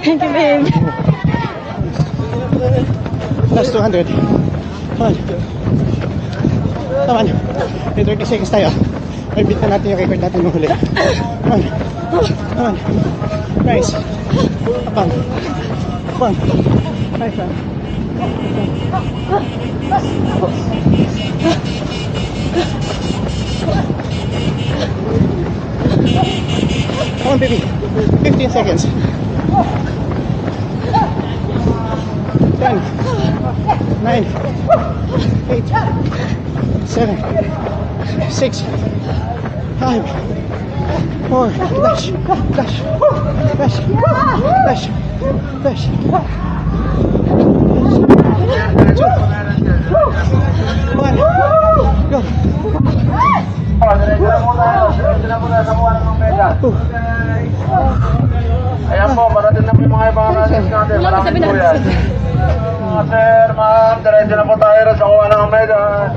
Thank you, babe. Last 200. Come on. Come on. May 30 seconds tayo. May beat na natin yung record natin nung huli. Come on. Come on. Nice. Up on. Up on. Nice, man. Come on, baby. 15 seconds. 10, 9, 8, 7, 6, 5, 4, dash, dash, dash, dash, dash. 2, 1, go. Ayan po, parating na po yung mga ibang analysis natin. Maraming po yan. Sir, ma'am, diretso na po tayo sa kuha ng medal.